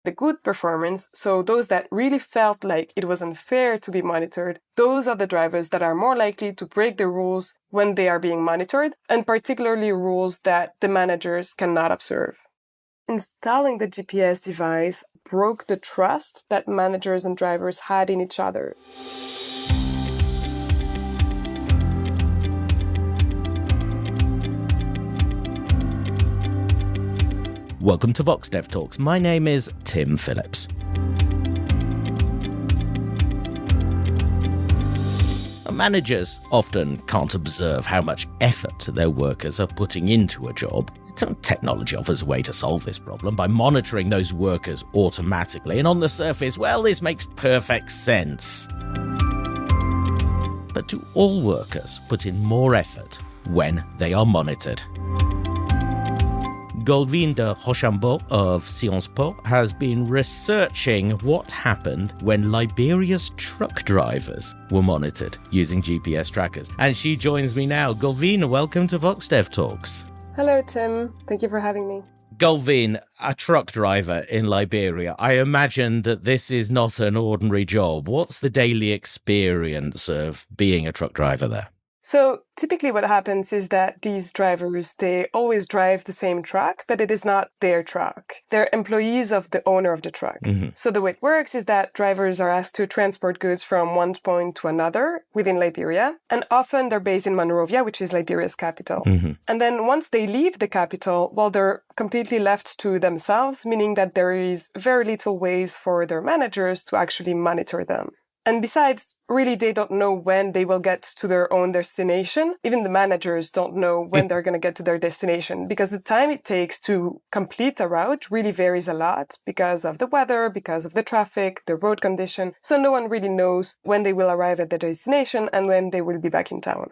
the good performance, so those that really felt like it was unfair to be monitored, those are the drivers that are more likely to break the rules when they are being monitored, and particularly rules that the managers cannot observe. Installing the GPS device broke the trust that managers and drivers had in each other. Welcome to Vox Dev Talks. My name is Tim Phillips. Managers often can't observe how much effort their workers are putting into a job. Technology offers a way to solve this problem by monitoring those workers automatically, and on the surface, well, this makes perfect sense. But do all workers put in more effort when they are monitored? Golvine de Rochambeau of Sciences Po has been researching what happened when Liberia's truck drivers were monitored using GPS trackers. And she joins me now. Golvine, welcome to Vox Dev Talks. Hello, Tim. Thank you for having me. Golvine, a truck driver in Liberia. I imagine that this is not an ordinary job. What's the daily experience of being a truck driver there? So typically what happens is that these drivers, they always drive the same truck, but it is not their truck. They're employees of the owner of the truck. Mm-hmm. So the way it works is that drivers are asked to transport goods from one point to another within Liberia. And often they're based in Monrovia, which is Liberia's capital. Mm-hmm. And then once they leave the capital, well, they're completely left to themselves, meaning that there is very little ways for their managers to actually monitor them. And besides, really, they don't know when they will get to their own destination. Even the managers don't know when they're going to get to their destination, because the time it takes to complete a route really varies a lot because of the weather, because of the traffic, the road condition. So no one really knows when they will arrive at their destination and when they will be back in town.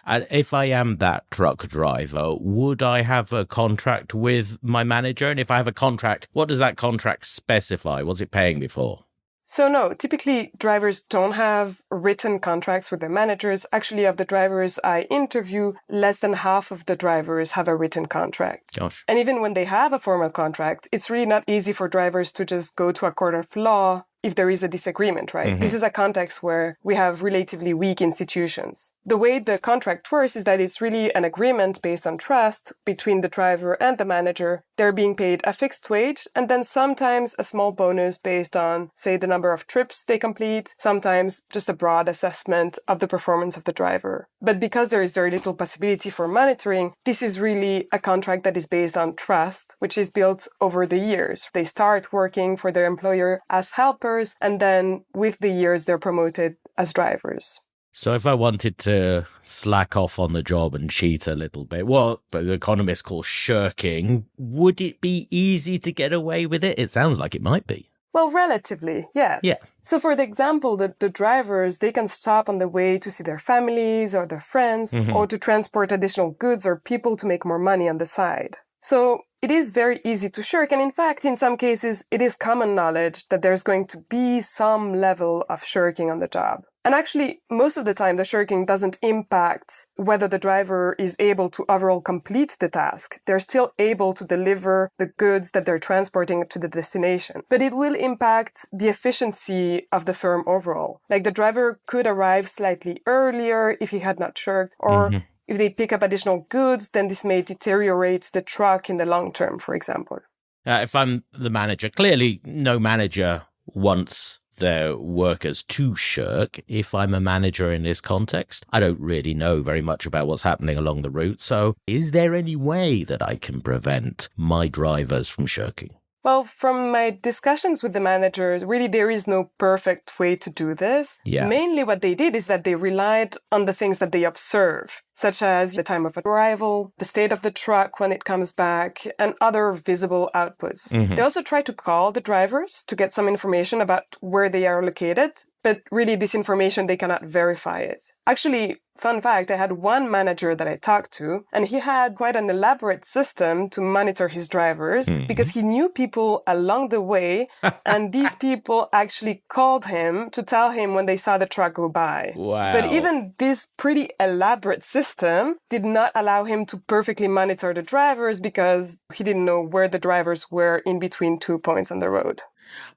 And if I am that truck driver, would I have a contract with my manager? And if I have a contract, what does that contract specify? What's it paying me for? So no, typically drivers don't have written contracts with their managers. Actually, of the drivers I interview, less than half of the drivers have a written contract. Gosh. And even when they have a formal contract, it's really not easy for drivers to just go to a court of law if there is a disagreement, right? Mm-hmm. This is a context where we have relatively weak institutions. The way the contract works is that it's really an agreement based on trust between the driver and the manager. They're being paid a fixed wage and then sometimes a small bonus based on, say, the number of trips they complete, sometimes just a broad assessment of the performance of the driver. But because there is very little possibility for monitoring, this is really a contract that is based on trust, which is built over the years. They start working for their employer as helpers, and then with the years, they're promoted as drivers. So if I wanted to slack off on the job and cheat a little bit, what economists call shirking, would it be easy to get away with it? It sounds like it might be. Well, relatively, yes. Yeah. So for the example, the drivers, they can stop on the way to see their families or their friends, mm-hmm. or to transport additional goods or people to make more money on the side. So it is very easy to shirk. And in fact, in some cases, it is common knowledge that there's going to be some level of shirking on the job. And actually, most of the time, the shirking doesn't impact whether the driver is able to overall complete the task. They're still able to deliver the goods that they're transporting to the destination. But it will impact the efficiency of the firm overall. Like the driver could arrive slightly earlier if he had not shirked, or mm-hmm. if they pick up additional goods, then this may deteriorate the truck in the long term, for example. If I'm the manager, clearly no manager wants their workers to shirk. If I'm a manager in this context, I don't really know very much about what's happening along the route. So is there any way that I can prevent my drivers from shirking? Well, from my discussions with the managers, really there is no perfect way to do this. Yeah. Mainly what they did is that they relied on the things that they observe, such as the time of arrival, the state of the truck when it comes back, and other visible outputs. Mm-hmm. They also try to call the drivers to get some information about where they are located, but really this information, they cannot verify it. Actually, fun fact, I had one manager that I talked to, and he had quite an elaborate system to monitor his drivers because he knew people along the way, and these people actually called him to tell him when they saw the truck go by. Wow. But even this pretty elaborate system system did not allow him to perfectly monitor the drivers because he didn't know where the drivers were in between 2 points on the road.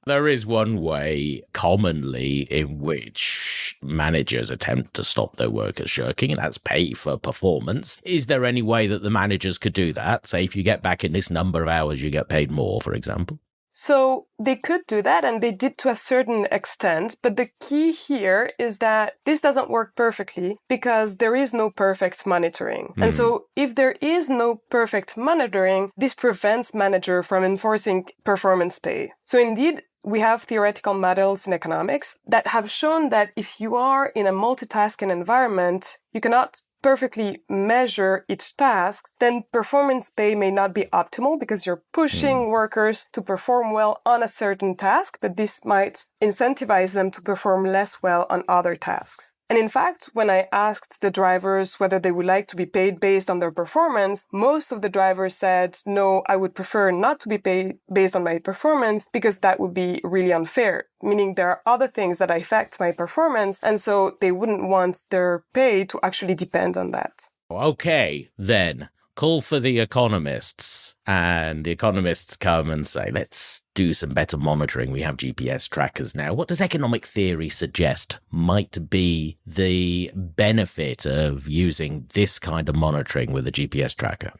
There is one way commonly in which managers attempt to stop their workers shirking, and that's pay for performance. Is there any way that the managers could do that? Say if you get back in this number of hours, you get paid more, for example? So they could do that, and they did to a certain extent, but the key here is that this doesn't work perfectly because there is no perfect monitoring. And so if there is no perfect monitoring, this prevents manager from enforcing performance pay. So indeed, we have theoretical models in economics that have shown that if you are in a multitasking environment, you cannot perfectly measure each task, then performance pay may not be optimal because you're pushing workers to perform well on a certain task, but this might incentivize them to perform less well on other tasks. And in fact, when I asked the drivers whether they would like to be paid based on their performance, most of the drivers said, no, I would prefer not to be paid based on my performance because that would be really unfair, meaning there are other things that affect my performance, and so they wouldn't want their pay to actually depend on that. Okay, then. Call for the economists, and the economists come and say, let's do some better monitoring. We have GPS trackers now. What does economic theory suggest might be the benefit of using this kind of monitoring with a GPS tracker?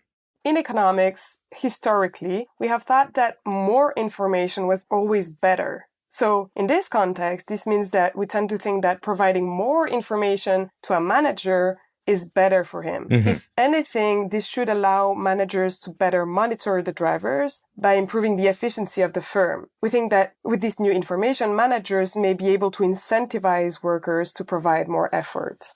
In economics, historically, we have thought that more information was always better. So in this context, this means that we tend to think that providing more information to a manager is better for him. If anything, this should allow managers to better monitor the drivers by improving the efficiency of the firm. We think that with this new information, managers may be able to incentivize workers to provide more effort.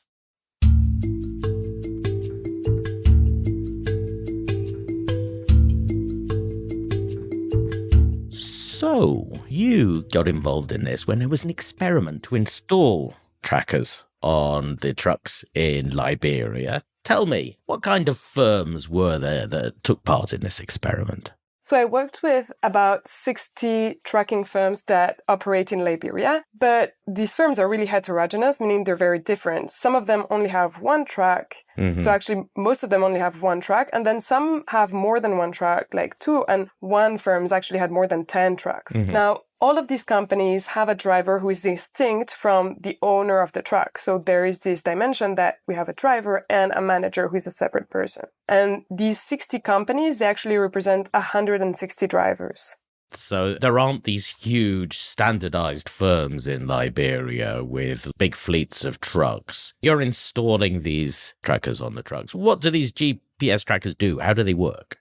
So, you got involved in this when there was an experiment to install trackers on the trucks in Liberia. Tell me, what kind of firms were there that took part in this experiment? So I worked with about 60 tracking firms that operate in Liberia, but these firms are really heterogeneous, meaning they're very different. Some of them only have one track. So actually, most of them only have one track, and then some have more than one track, like 2, and one firm's actually had more than 10 tracks. Now, all of these companies have a driver who is distinct from the owner of the truck. So there is this dimension that we have a driver and a manager who is a separate person. And these 60 companies, they actually represent 160 drivers. So there aren't these huge standardized firms in Liberia with big fleets of trucks. You're installing these trackers on the trucks. What do these GPS trackers do? How do they work?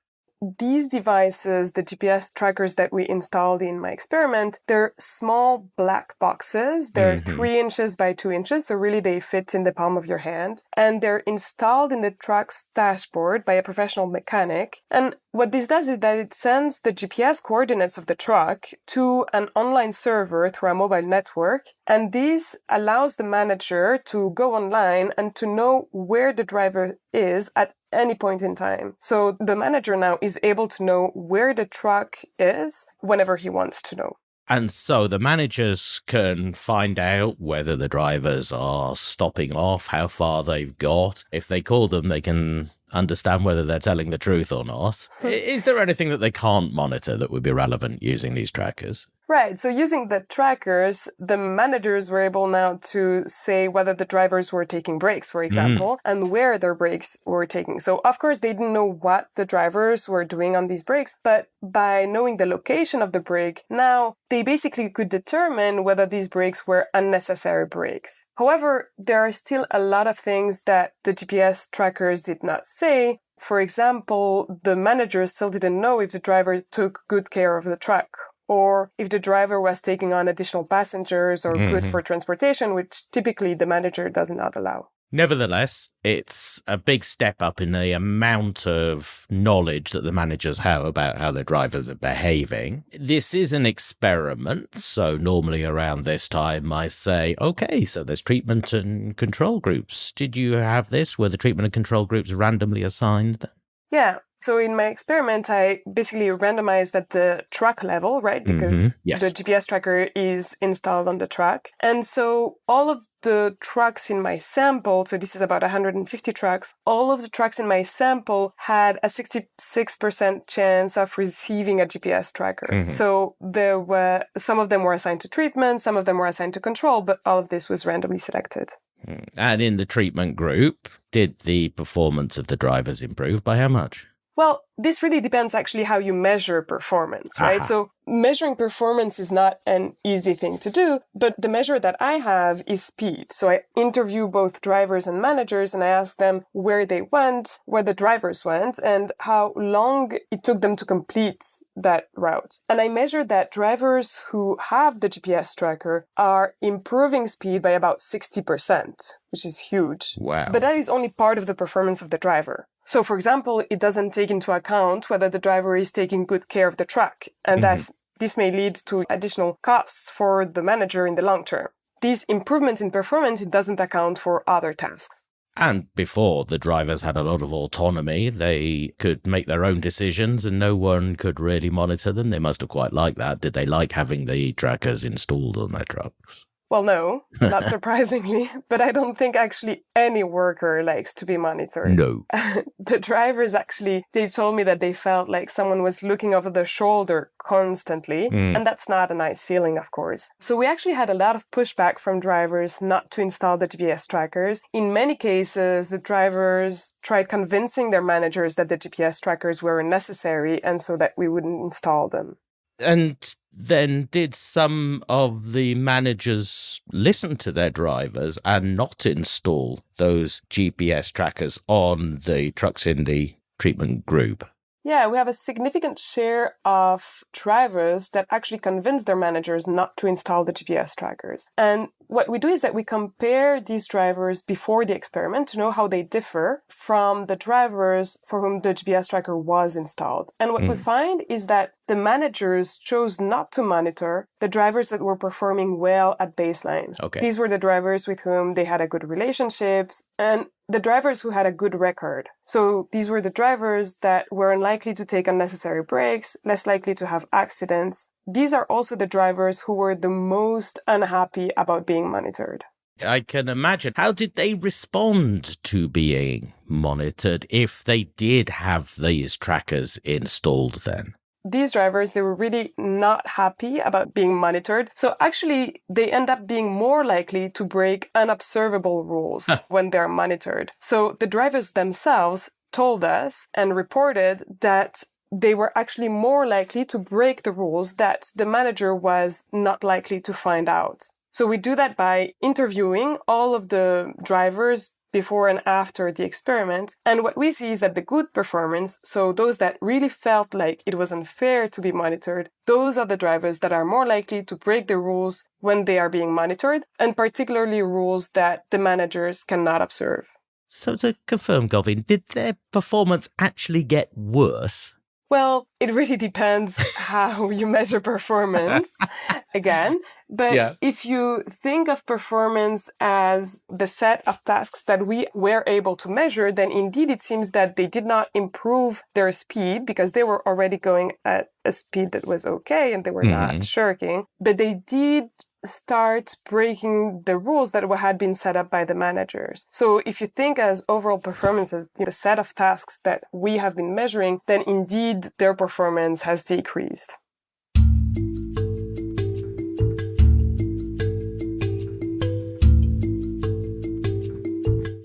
These devices, the GPS trackers that we installed in my experiment, they're small black boxes. They're 3 inches by 2 inches, so really they fit in the palm of your hand. And they're installed in the truck's dashboard by a professional mechanic. And what this does is that it sends the GPS coordinates of the truck to an online server through a mobile network. And this allows the manager to go online and to know where the driver is at any point in time. So the manager now is able to know where the truck is whenever he wants to know. And so the managers can find out whether the drivers are stopping off, how far they've got. If they call them, they can understand whether they're telling the truth or not. Is there anything that they can't monitor that would be relevant using these trackers? Right. So using the trackers, the managers were able now to say whether the drivers were taking breaks, for example, and where their breaks were taking. So, of course, they didn't know what the drivers were doing on these breaks, but by knowing the location of the break, now they basically could determine whether these breaks were unnecessary breaks. However, there are still a lot of things that the GPS trackers did not say. For example, the managers still didn't know if the driver took good care of the truck, or if the driver was taking on additional passengers or good for transportation, which typically the manager does not allow. Nevertheless, it's a big step up in the amount of knowledge that the managers have about how their drivers are behaving. This is an experiment, so normally around this time I say, okay, so there's treatment and control groups. Did you have this? Were the treatment and control groups randomly assigned then? Yeah. So in my experiment, I basically randomized at the truck level, right? Because Yes. the GPS tracker is installed on the truck. And so all of the trucks in my sample, so this is about 150 trucks, all of the trucks in my sample had a 66% chance of receiving a GPS tracker. So there were, some of them were assigned to treatment, some of them were assigned to control, but all of this was randomly selected. And in the treatment group, did the performance of the drivers improve by how much? Well, this really depends actually how you measure performance, right? So measuring performance is not an easy thing to do, but the measure that I have is speed. So I interview both drivers and managers and I ask them where they went, where the drivers went, and how long it took them to complete that route. And I measured that drivers who have the GPS tracker are improving speed by about 60%, which is huge. Wow. But that is only part of the performance of the driver. So, for example, it doesn't take into account whether the driver is taking good care of the truck, and this may lead to additional costs for the manager in the long term. This improvement in performance, it doesn't account for other tasks. And before, the drivers had a lot of autonomy. They could make their own decisions and no one could really monitor them. They must have quite liked that. Did they like having the trackers installed on their trucks? Well, no, not surprisingly, but I don't think actually any worker likes to be monitored. No. The drivers actually, they told me that they felt like someone was looking over their shoulder constantly, and that's not a nice feeling, of course. So we actually had a lot of pushback from drivers not to install the GPS trackers. In many cases, the drivers tried convincing their managers that the GPS trackers were necessary and so that we wouldn't install them. And then did some of the managers listen to their drivers and not install those GPS trackers on the trucks in the treatment group? Yeah, we have a significant share of drivers that actually convince their managers not to install the GPS trackers. And what we do is that we compare these drivers before the experiment to know how they differ from the drivers for whom the GPS tracker was installed. And what we find is that the managers chose not to monitor the drivers that were performing well at baseline. Okay. These were the drivers with whom they had a good relationships and the drivers who had a good record. So these were the drivers that were unlikely to take unnecessary breaks, less likely to have accidents. These are also the drivers who were the most unhappy about being monitored. I can imagine. How did they respond to being monitored if they did have these trackers installed then? These drivers, they were really not happy about being monitored. So actually, they end up being more likely to break unobservable rules when they're monitored. So the drivers themselves told us and reported that they were actually more likely to break the rules that the manager was not likely to find out. So we do that by interviewing all of the drivers before and after the experiment. And what we see is that the good performance, so those that really felt like it was unfair to be monitored, those are the drivers that are more likely to break the rules when they are being monitored, and particularly rules that the managers cannot observe. So to confirm, Golvine, did their performance actually get worse? Well, it really depends how you measure performance, again. But if you think of performance as the set of tasks that we were able to measure, then indeed it seems that they did not improve their speed because they were already going at a speed that was okay and they were not shirking. But they did start breaking the rules that had been set up by the managers. So if you think as overall performance as the set of tasks that we have been measuring, then indeed their performance has decreased.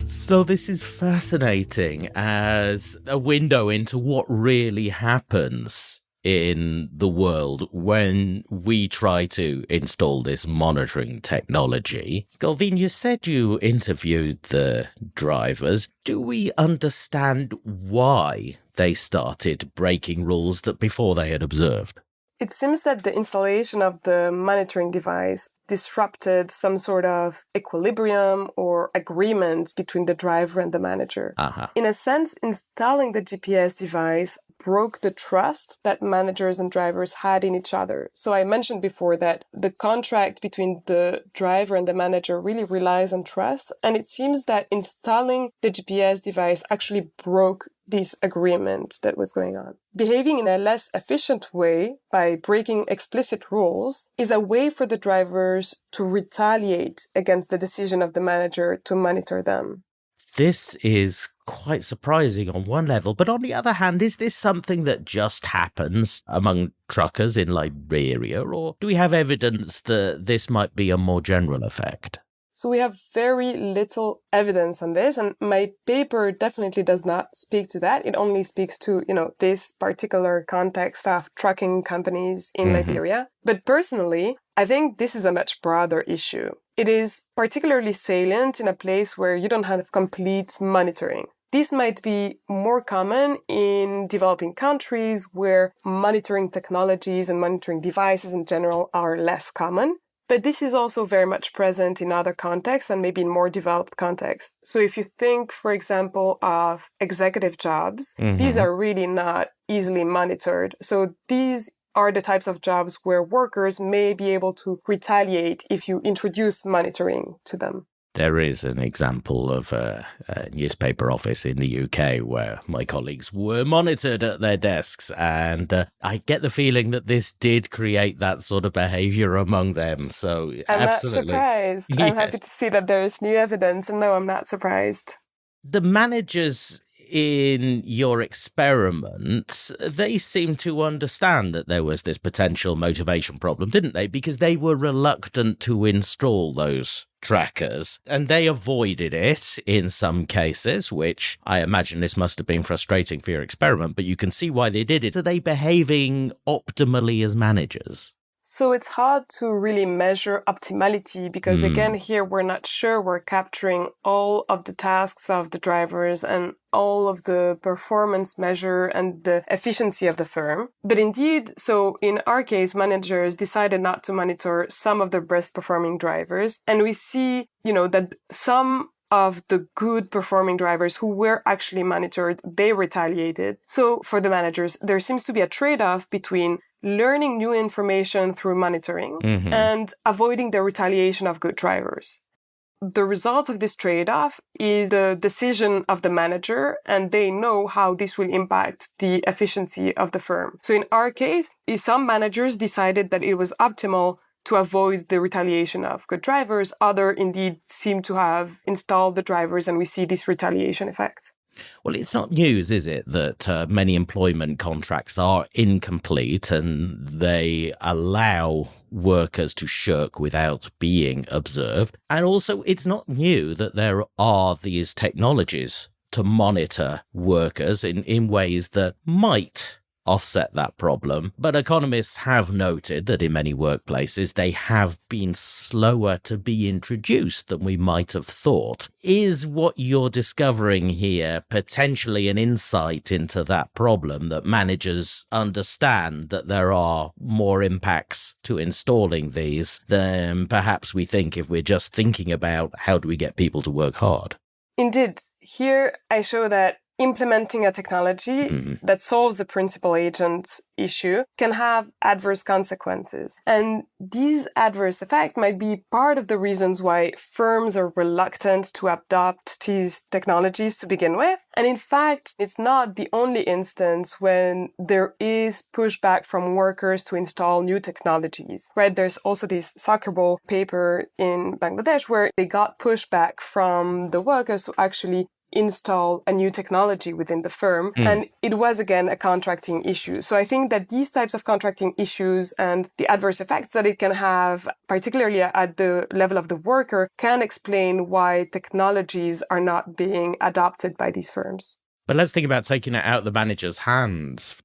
So this is fascinating as a window into what really happens in the world when we try to install this monitoring technology. Golvine, you said you interviewed the drivers. Do we understand why they started breaking rules that before they had observed? It seems that the installation of the monitoring device disrupted some sort of equilibrium or agreement between the driver and the manager. In a sense, installing the GPS device broke the trust that managers and drivers had in each other. So I mentioned before that the contract between the driver and the manager really relies on trust. And it seems that installing the GPS device actually broke this agreement that was going on. Behaving in a less efficient way by breaking explicit rules is a way for the drivers to retaliate against the decision of the manager to monitor them. This is quite surprising on one level, but on the other hand, is this something that just happens among truckers in Liberia, or do we have evidence that this might be a more general effect? So we have very little evidence on this, and my paper definitely does not speak to that. It only speaks to, this particular context of trucking companies in Liberia. But personally, I think this is a much broader issue. It is particularly salient in a place where you don't have complete monitoring. This might be more common in developing countries where monitoring technologies and monitoring devices in general are less common. But this is also very much present in other contexts and maybe in more developed contexts. So if you think, for example, of executive jobs, these are really not easily monitored. So these are the types of jobs where workers may be able to retaliate if you introduce monitoring to them. There is an example of a newspaper office in the UK where my colleagues were monitored at their desks, and I get the feeling that this did create that sort of behavior among them. So I'm absolutely. not surprised. Yes. I'm happy to see that there's new evidence, and no, I'm not surprised. The managers in your experiments, they seem to understand that there was this potential motivation problem, didn't they? Because they were reluctant to install those trackers, and they avoided it in some cases, which I imagine this must have been frustrating for your experiment, but you can see why they did it. Are they behaving optimally as managers? So it's hard to really measure optimality because, again, here we're not sure we're capturing all of the tasks of the drivers and all of the performance measure and the efficiency of the firm. But indeed, so in our case, managers decided not to monitor some of the best performing drivers. And we see, that some of the good performing drivers who were actually monitored, they retaliated. So for the managers, there seems to be a trade-off between learning new information through monitoring and avoiding the retaliation of good drivers. The result of this trade-off is the decision of the manager, and they know how this will impact the efficiency of the firm. So in our case, some managers decided that it was optimal to avoid the retaliation of good drivers. Others indeed seem to have installed the drivers, and we see this retaliation effect. Well, it's not news, is it, that many employment contracts are incomplete and they allow workers to shirk without being observed. And also, it's not new that there are these technologies to monitor workers in ways that might offset that problem. But economists have noted that in many workplaces, they have been slower to be introduced than we might have thought. Is what you're discovering here potentially an insight into that problem, that managers understand that there are more impacts to installing these than perhaps we think if we're just thinking about how do we get people to work hard? Indeed. Here I show that implementing a technology that solves the principal agent issue can have adverse consequences. And these adverse effects might be part of the reasons why firms are reluctant to adopt these technologies to begin with. And in fact, it's not the only instance when there is pushback from workers to install new technologies, right? There's also this soccer ball paper in Bangladesh where they got pushback from the workers to actually install a new technology within the firm. And it was, again, a contracting issue. So I think that these types of contracting issues and the adverse effects that it can have, particularly at the level of the worker, can explain why technologies are not being adopted by these firms. But let's think about taking it out of the manager's hands.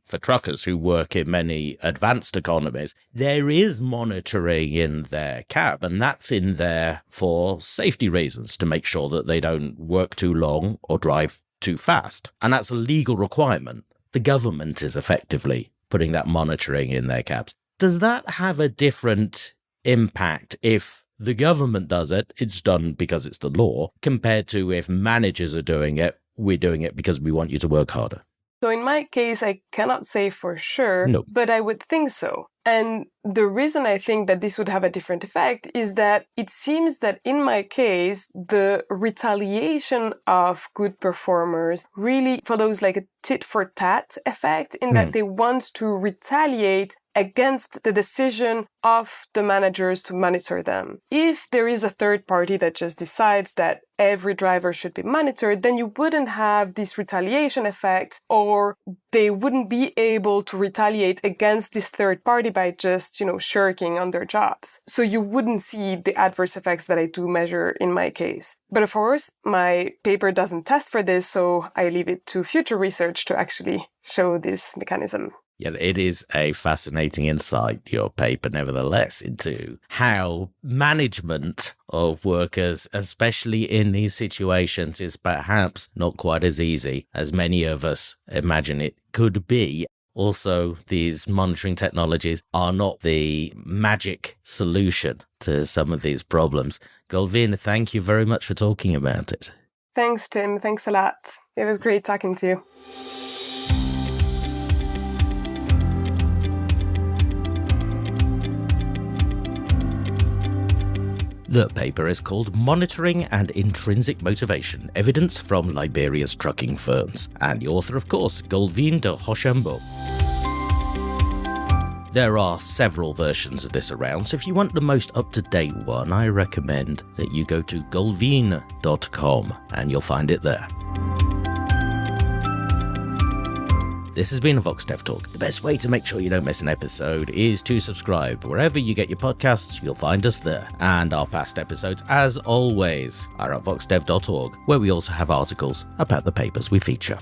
For truckers who work in many advanced economies, there is monitoring in their cab, and that's in there for safety reasons, to make sure that they don't work too long or drive too fast. And that's a legal requirement. The government is effectively putting that monitoring in their cabs. Does that have a different impact if the government does it, it's done because it's the law, compared to if managers are doing it, we're doing it because we want you to work harder? So in my case, I cannot say for sure, No. but I would think so. And the reason I think that this would have a different effect is that it seems that in my case, the retaliation of good performers really follows like a tit for tat effect in that they want to retaliate against the decision of the managers to monitor them. If there is a third party that just decides that every driver should be monitored, then you wouldn't have this retaliation effect, or they wouldn't be able to retaliate against this third party by just, shirking on their jobs. So you wouldn't see the adverse effects that I do measure in my case. But of course, my paper doesn't test for this, so I leave it to future research to actually show this mechanism. Yeah, it is a fascinating insight, your paper, nevertheless, into how management of workers, especially in these situations, is perhaps not quite as easy as many of us imagine it could be. Also, these monitoring technologies are not the magic solution to some of these problems. Golvine, thank you very much for talking about it. Thanks, Tim. Thanks a lot. It was great talking to you. The paper is called Monitoring and Intrinsic Motivation, Evidence from Liberia's Trucking Firms, and the author, of course, Golvine de Rochambeau. There are several versions of this around, so if you want the most up-to-date one, I recommend that you go to golvine.com and you'll find it there. This has been a Vox Dev Talk. The best way to make sure you don't miss an episode is to subscribe. Wherever you get your podcasts, you'll find us there. And our past episodes, as always, are at voxdev.org, where we also have articles about the papers we feature.